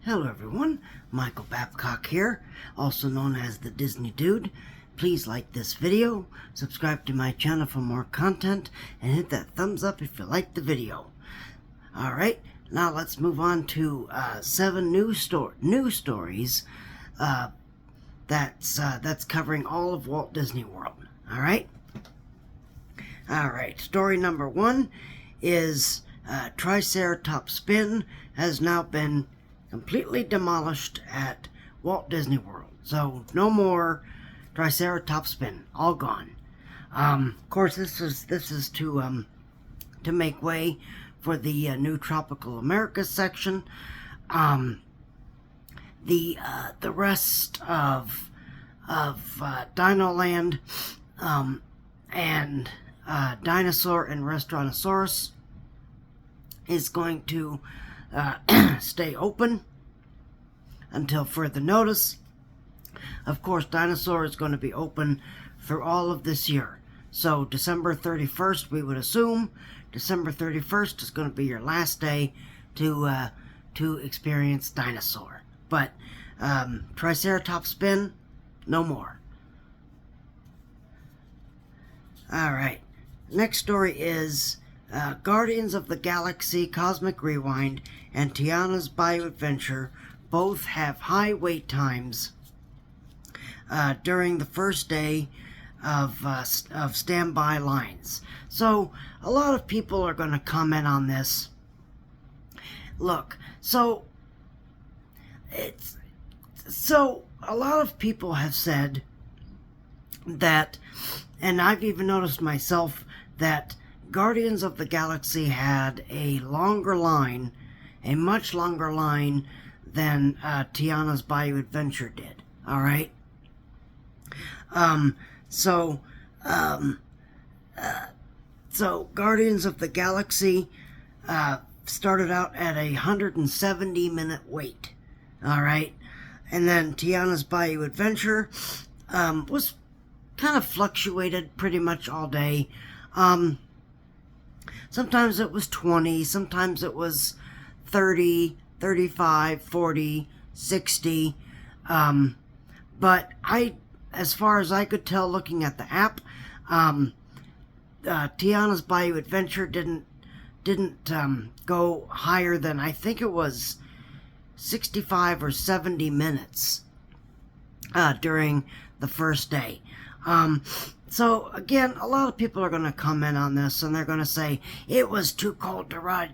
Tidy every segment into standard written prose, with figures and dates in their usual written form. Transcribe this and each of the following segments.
Hello everyone, Michael Babcock here, also known as the Disney Dude. Please like this video, subscribe to my channel for more content, and hit that thumbs up if you like the video. Alright, now let's move on to 7 news stories that's covering all of Walt Disney World. Alright, story number 1 is Triceratop Spin has now been completely demolished at Walt Disney World. So no more Triceratop Spin, all gone. Of course, this is to make way for the new Tropical America section. The rest of Dino Land and Dinosaur and Restaurantosaurus is going to stay open until further notice. Of course, Dinosaur is going to be open for all of this year. So December 31st, we would assume December 31st is going to be your last day to experience Dinosaur. But Triceratop Spin, no more. Alright, next story is Guardians of the Galaxy Cosmic Rewind and Tiana's Bayou Adventure both have high wait times during the first day of standby lines. So a lot of people are going to comment on this. Look, so a lot of people have said that, and I've even noticed myself, that Guardians of the Galaxy had a longer line, a much longer line than Tiana's Bayou Adventure did. Alright? So Guardians of the Galaxy started out at a 170-minute wait. Alright? And then Tiana's Bayou Adventure was kind of fluctuated pretty much all day. Sometimes it was 20, sometimes it was 30, 35, 40, 60. But as far as I could tell looking at the app, Tiana's Bayou Adventure didn't go higher than, I think it was 65 or 70 minutes during the first day. So again, a lot of people are going to comment on this, and they're going to say it was too cold to ride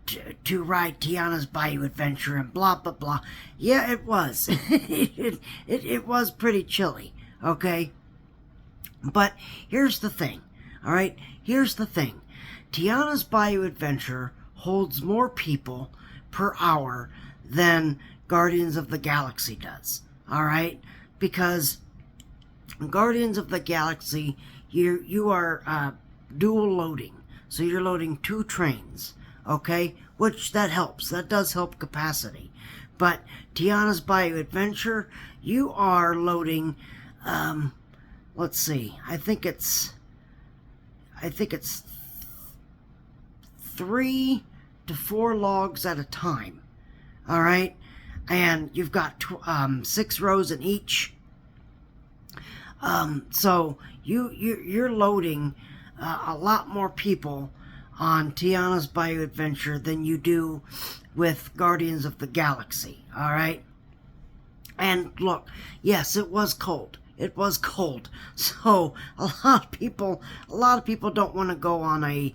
Tiana's Bayou Adventure and blah blah blah. Yeah, it was. it was pretty chilly. Okay, but here's the thing. All right, here's the thing. Tiana's Bayou Adventure holds more people per hour than Guardians of the Galaxy does. All right, because Guardians of the Galaxy, you are dual loading, so you're loading 2 trains, okay? Which that helps. That does help capacity. But Tiana's Bayou Adventure, you are loading. Let's see. I think it's 3 to 4 logs at a time. All right, and you've got 6 rows in each. So you're loading a lot more people on Tiana's Bayou Adventure than you do with Guardians of the Galaxy. All right. And look, yes, it was cold. It was cold. So a lot of people don't want to go on a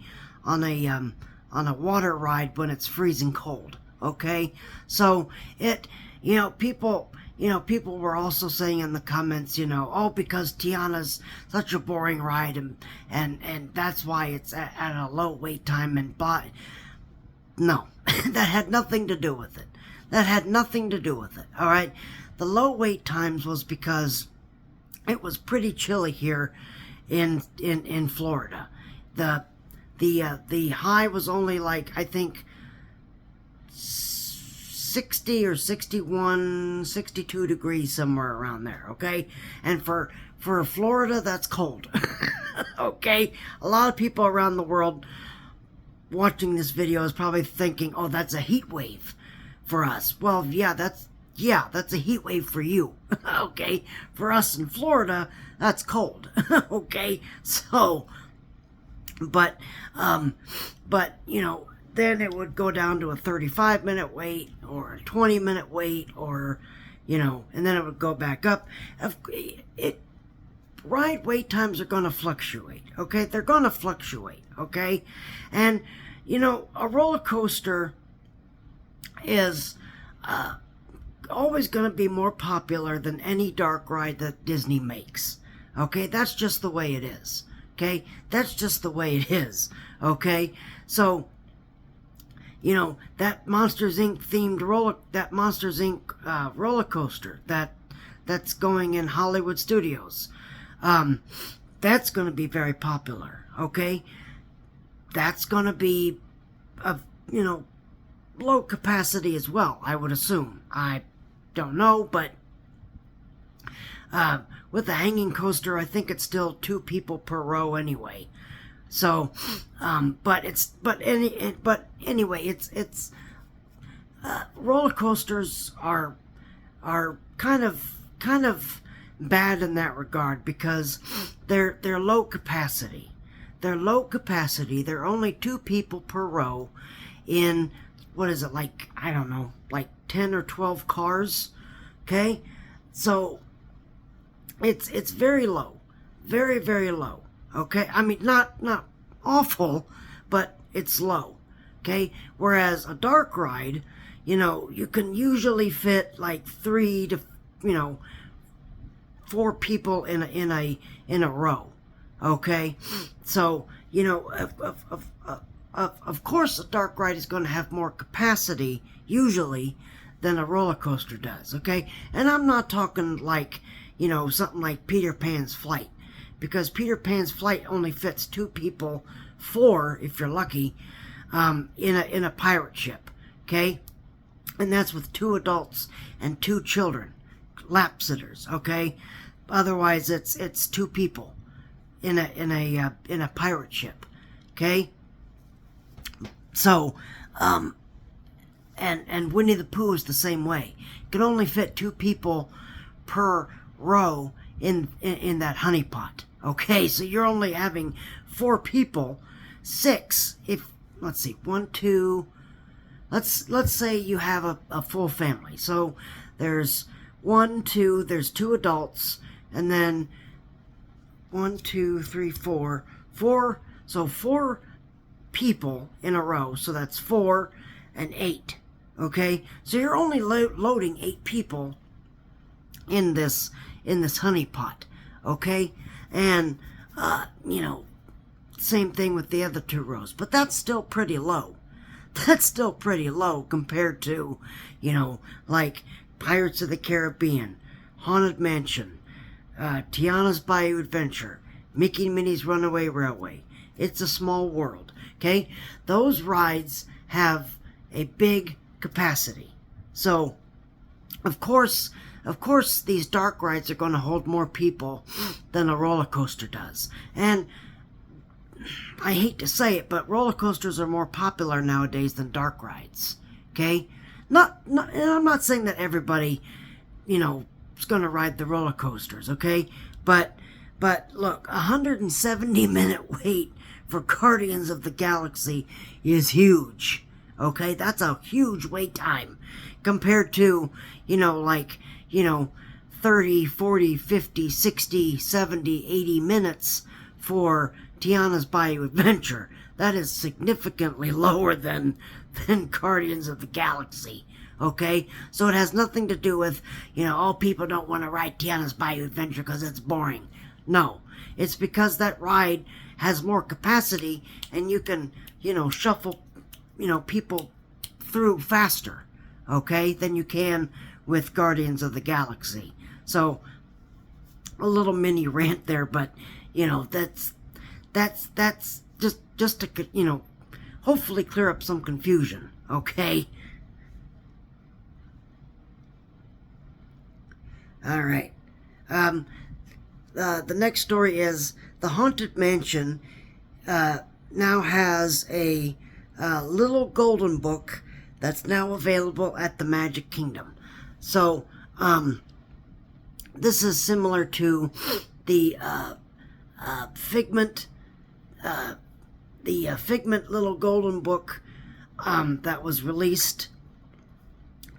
water ride when it's freezing cold. Okay. So people were also saying in the comments, oh, because Tiana's such a boring ride, and that's why it's at a low wait time and blah. No, that had nothing to do with it. That had nothing to do with it. All right, the low wait times was because it was pretty chilly here in Florida. The high was only like, I think, 60 or 61, 62 degrees, somewhere around there, okay? And for Florida, that's cold, okay? A lot of people around the world watching this video is probably thinking, oh, that's a heat wave for us. Well, yeah, that's a heat wave for you. Okay, for us in Florida, that's cold. Okay, so, but you know, then it would go down to a 35-minute wait or a 20-minute wait, or, you know, and then it would go back up. Ride wait times are going to fluctuate, okay? They're going to fluctuate, okay? And, you know, a roller coaster is always going to be more popular than any dark ride that Disney makes, okay? That's just the way it is, okay? That's just the way it is, okay? So, you know, that Monsters Inc. themed Monsters Inc. Roller coaster that's going in Hollywood Studios, that's going to be very popular, okay? That's going to be, you know, low capacity as well, I would assume. I don't know, but with the hanging coaster, I think it's still 2 people per row anyway. So, anyway, it's roller coasters are kind of bad in that regard, because they're low capacity. They're low capacity. They're only 2 people per row in, what is it, like, I don't know, like 10 or 12 cars, okay? So, it's very low. Very, very low, okay? I mean, not awful, but it's low, okay? Whereas a dark ride, you know, you can usually fit like 3 to, you know, 4 people in a row, okay? So, you know, of course a dark ride is going to have more capacity usually than a roller coaster does, okay? And I'm not talking like, you know, something like Peter Pan's Flight, because Peter Pan's Flight only fits 2 people, 4 if you're lucky, in a pirate ship, okay? And that's with 2 adults and 2 children, lap sitters, okay? Otherwise, it's 2 people in a pirate ship, okay? So, and Winnie the Pooh is the same way. You can only fit 2 people per row in that honey pot, okay? So you're only having 4 people, 6 if, let's see, 1, 2, let's say you have a full family. So there's 1, 2, there's 2 adults, and then 1, 2, 3, 4, so 4 people in a row, so that's 4 and 8, okay? So you're only loading 8 people in this honey pot, okay? And, you know, same thing with the other 2 rows, but that's still pretty low. That's still pretty low compared to, you know, like Pirates of the Caribbean, Haunted Mansion, Tiana's Bayou Adventure, Mickey and Minnie's Runaway Railway, It's a Small World, okay? Those rides have a big capacity. So, of course, these dark rides are going to hold more people than a roller coaster does. And I hate to say it, but roller coasters are more popular nowadays than dark rides, okay? And I'm not saying that everybody, you know, is going to ride the roller coasters, okay? But look, 170-minute wait for Guardians of the Galaxy is huge, okay? That's a huge wait time compared to, you know, like, you know, 30, 40, 50, 60, 70, 80 minutes for Tiana's Bayou Adventure. That is significantly lower than Guardians of the Galaxy, okay? So it has nothing to do with, you know, all people don't want to ride Tiana's Bayou Adventure because it's boring. No, it's because that ride has more capacity and you can, you know, shuffle, you know, people through faster, okay, than you can with Guardians of the Galaxy. So, a little mini rant there, but, you know, that's just to, you know, hopefully clear up some confusion, okay? Alright. The next story is the Haunted Mansion now has a little golden book that's now available at the Magic Kingdom. So, this is similar to the Figment, Figment Little Golden Book that was released.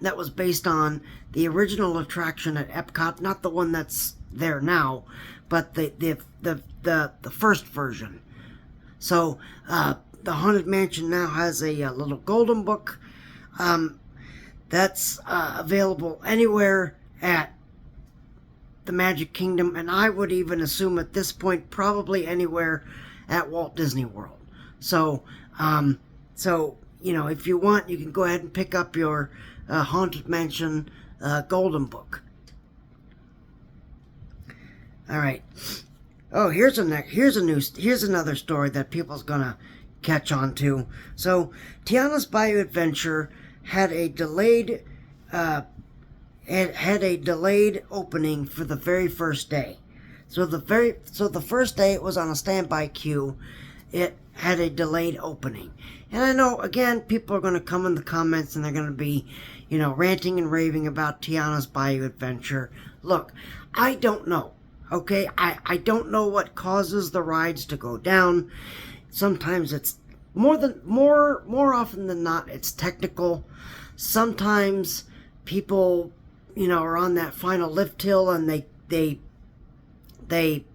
That was based on the original attraction at Epcot, not the one that's there now, but the first version. So the Haunted Mansion now has a little golden book that's available anywhere at the Magic Kingdom, and I would even assume at this point probably anywhere at Walt Disney World. So, you know, if you want, you can go ahead and pick up your Haunted Mansion golden book. All right. Oh, here's another story that people's gonna catch on to. So, Tiana's Bayou Adventure had a delayed opening for the very first day. So the first day it was on a standby queue. It had a delayed opening. And I know, again, people are going to come in the comments and they're going to be, you know, ranting and raving about Tiana's Bayou Adventure. Look, I don't know, okay? I don't know what causes the rides to go down. Sometimes it's more often than not, it's technical. Sometimes people, you know, are on that final lift hill and they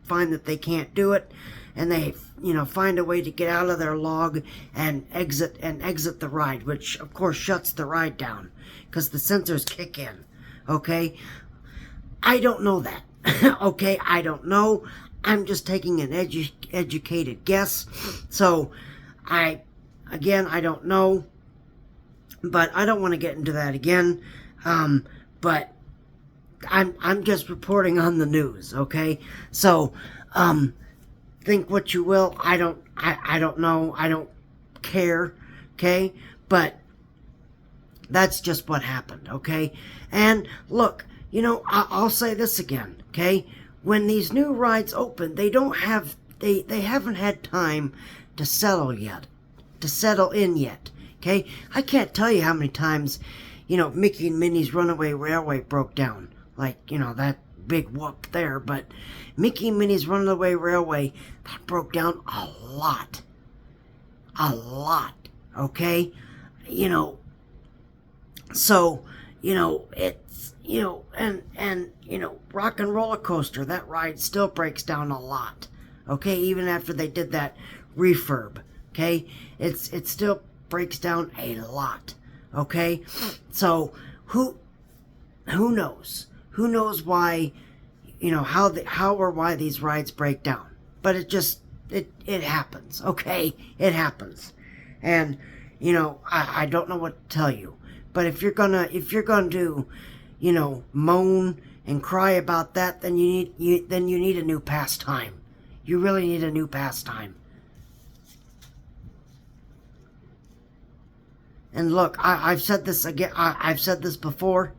find that they can't do it, and they, you know, find a way to get out of their log and exit the ride, which of course shuts the ride down because the sensors kick in. Okay, I don't know that. Okay, I don't know. I'm just taking an educated guess. So I don't know, but I don't want to get into that again. But I'm just reporting on the news, okay? So, think what you will. I don't know. I don't care, okay? But that's just what happened, okay? And look, you know, I'll say this again, okay? When these new rides open, they haven't had time to settle in yet, okay? I can't tell you how many times, you know, Mickey and Minnie's Runaway Railway broke down. Like, you know, that big whoop there. But Mickey and Minnie's Runaway Railway, that broke down a lot. A lot. Okay? You know, so, you know, it's, you know, and you know, Rockin Roller Coaster, that ride still breaks down a lot. Okay? Even after they did that refurb. Okay? It still breaks down a lot. Okay? So, who knows? Who knows why, you know, how or why these rides break down. But it happens, okay? It happens. And, you know, I don't know what to tell you. But if you're gonna do, you know, moan and cry about that, then you need a new pastime. You really need a new pastime. And look, I've said this again. I've said this before.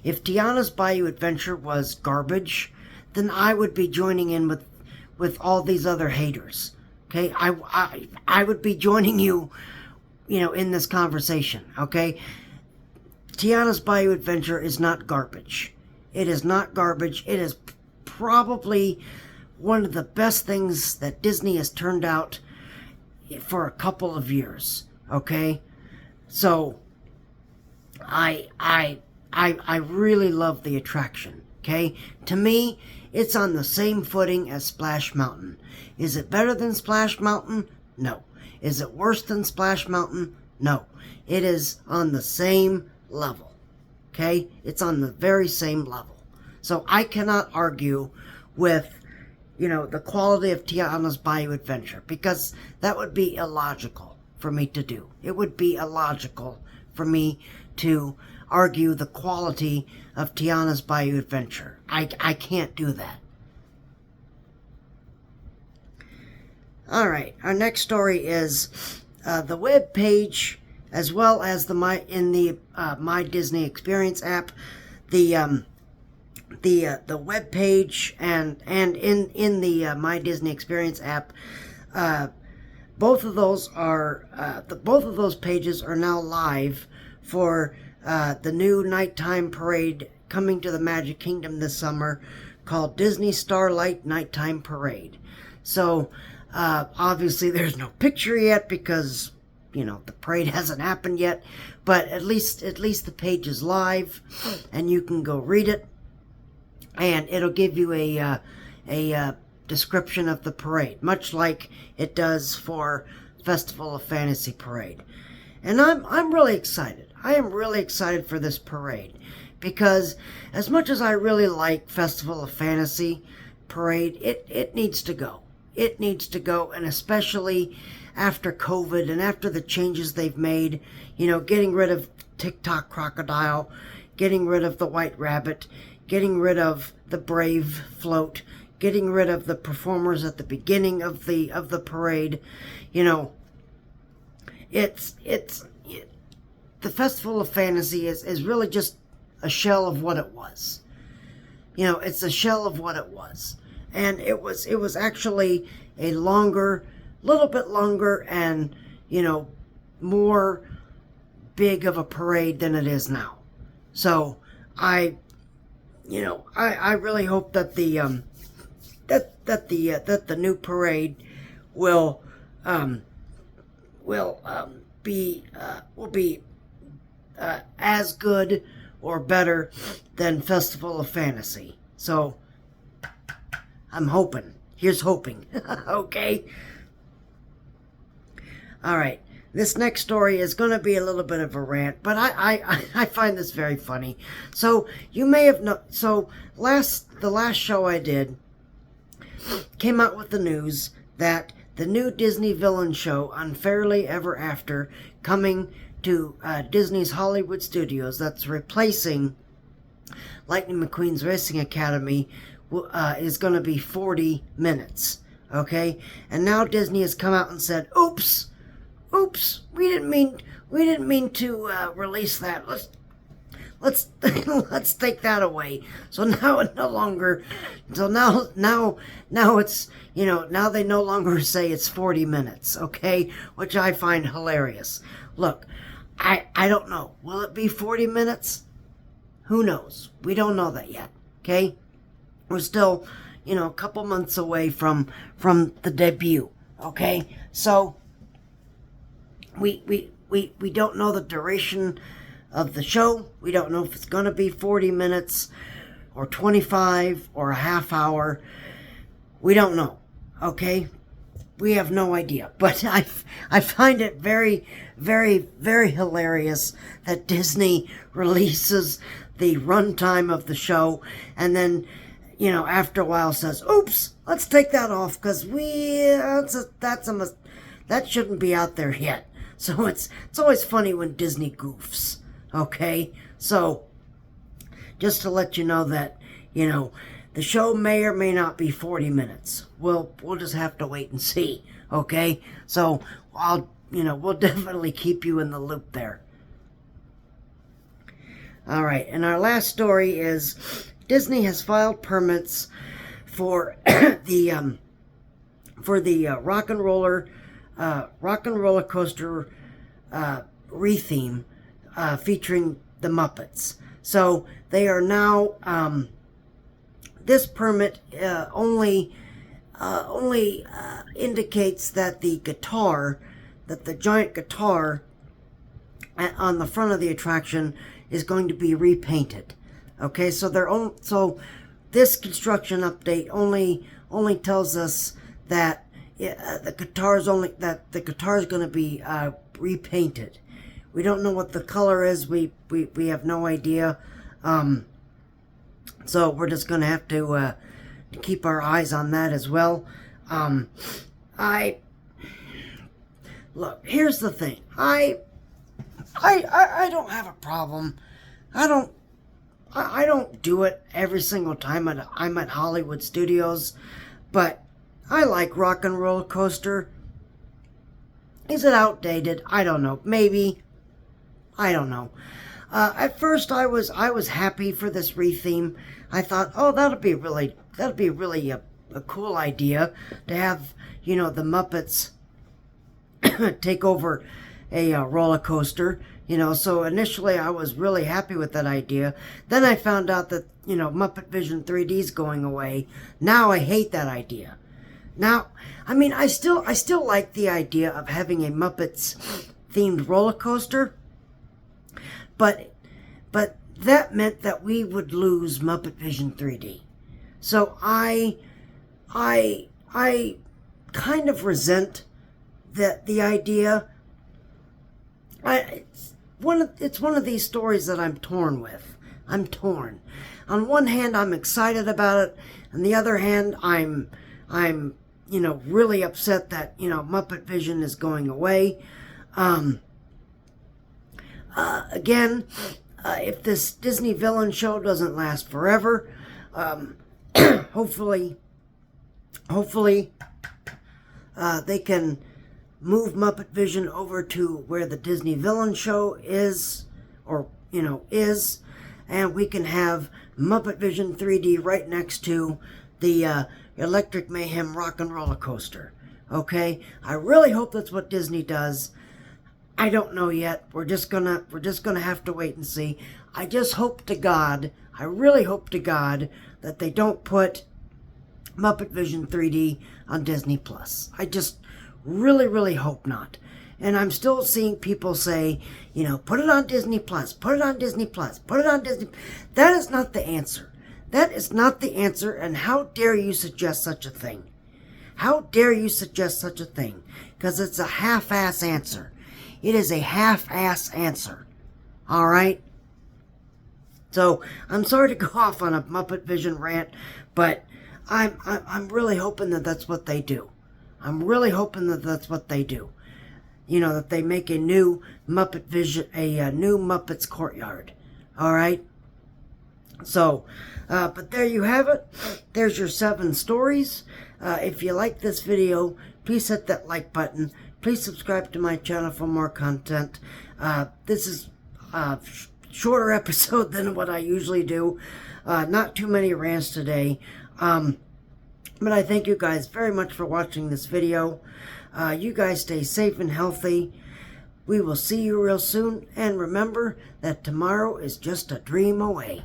If Tiana's Bayou Adventure was garbage, then I would be joining in with all these other haters. Okay, I would be joining you, you know, in this conversation. Okay, Tiana's Bayou Adventure is not garbage. It is not garbage. It is probably one of the best things that Disney has turned out for a couple of years. Okay, so I really love the attraction, okay? To me, it's on the same footing as Splash Mountain. Is it better than Splash Mountain? No. Is it worse than Splash Mountain? No. It is on the same level, okay? It's on the very same level. So I cannot argue with, you know, the quality of Tiana's Bayou Adventure, because that would be illogical for me to do. It would be illogical for me to argue the quality of Tiana's Bayou Adventure. I can't do that. Alright, our next story is the web page, as well as the My Disney Experience app. The web page and in the My Disney Experience app, both of those are both of those pages are now live for the new nighttime parade coming to the Magic Kingdom this summer, called Disney Starlight Nighttime Parade. So obviously there's no picture yet because the parade hasn't happened yet, but at least the page is live, and you can go read it, and it'll give you a description of the parade, much like it does for Festival of Fantasy Parade. And I'm really excited. I am really excited for this parade, because as much as I really like Festival of Fantasy Parade, it needs to go. It needs to go, and especially after COVID and after the changes they've made, getting rid of TikTok Crocodile, getting rid of the White Rabbit, getting rid of the Brave Float, getting rid of the performers at the beginning of the parade. The Festival of Fantasy is really just a shell of what it was. It's a shell of what it was. And it was actually a little bit longer and, more big of a parade than it is now. So I really hope that the the new parade will be as good or better than Festival of Fantasy. So I'm hoping. Here's hoping. Okay? Alright. This next story is going to be a little bit of a rant, but I find this very funny. So, you may have the last show I did came out with the news that the new Disney villain show, Unfairly Ever After, coming to Disney's Hollywood Studios, that's replacing Lightning McQueen's Racing Academy, is going to be 40 minutes. Okay? And now Disney has come out and said, oops, we didn't mean to release that. Let's take that away. So now it no longer. So now it's now they no longer say it's 40 minutes. Okay, which I find hilarious. Look, I don't know. Will it be 40 minutes? Who knows? We don't know that yet. Okay, we're still a couple months away from the debut. Okay, so we don't know the duration of the show. We don't know if it's going to be 40 minutes or 25 or a half hour. We don't know. Okay? We have no idea. But I find it very, very, very hilarious that Disney releases the runtime of the show and then, after a while says, oops, let's take that off because that shouldn't be out there yet. So it's always funny when Disney goofs. Okay, so just to let you know that the show may or may not be 40 minutes. We'll just have to wait and see. Okay, so we'll definitely keep you in the loop there. All right, and our last story is Disney has filed permits for the Rockin Roller Coaster retheme. Featuring the Muppets. So they are now, this permit only indicates that the giant guitar on the front of the attraction is going to be repainted. Okay, so this construction update only tells us that the guitar is going to be repainted. We don't know what the color is. We have no idea. So we're just going to have to keep our eyes on that as well. Look, here's the thing. I don't have a problem. I don't do it every single time I'm at Hollywood Studios, but I like Rockin Roller Coaster. Is it outdated? I don't know. Maybe. I don't know. At first, I was happy for this retheme. I thought, oh, that'd be really a cool idea to have the Muppets take over a roller coaster. So initially I was really happy with that idea. Then I found out that, Muppet Vision 3D is going away. Now I hate that idea. Now, I mean, I still like the idea of having a Muppets themed roller coaster, but that meant that we would lose Muppet Vision 3D. So I kind of resent the idea. It's one of these stories that I'm torn with. I'm torn. On one hand, I'm excited about it. On the other hand, I'm really upset that, Muppet Vision is going away. Again, if this Disney villain show doesn't last forever, hopefully, they can move Muppet Vision over to where the Disney villain show is, and we can have Muppet Vision 3D right next to the Electric Mayhem Rockin Roller Coaster. Okay, I really hope that's what Disney does. I don't know yet. We're just gonna have to wait and see. I just hope to God, I really hope to God that they don't put Muppet Vision 3D on Disney Plus. I just really hope not. And I'm still seeing people say, put it on Disney Plus, put it on Disney Plus, put it on Disney. That is not the answer. That is not the answer, and how dare you suggest such a thing? How dare you suggest such a thing? Because it's a half-ass answer. It is a half-ass answer. All right? So, I'm sorry to go off on a Muppet Vision rant, but I'm really hoping that that's what they do. I'm really hoping that that's what they do. That they make a new Muppet Vision, a new Muppets Courtyard. All right? So, but there you have it. There's your 7 stories. If you like this video, please hit that like button. Please subscribe to my channel for more content. This is a shorter episode than what I usually do. Not too many rants today. But I thank you guys very much for watching this video. You guys stay safe and healthy. We will see you real soon. And remember that tomorrow is just a dream away.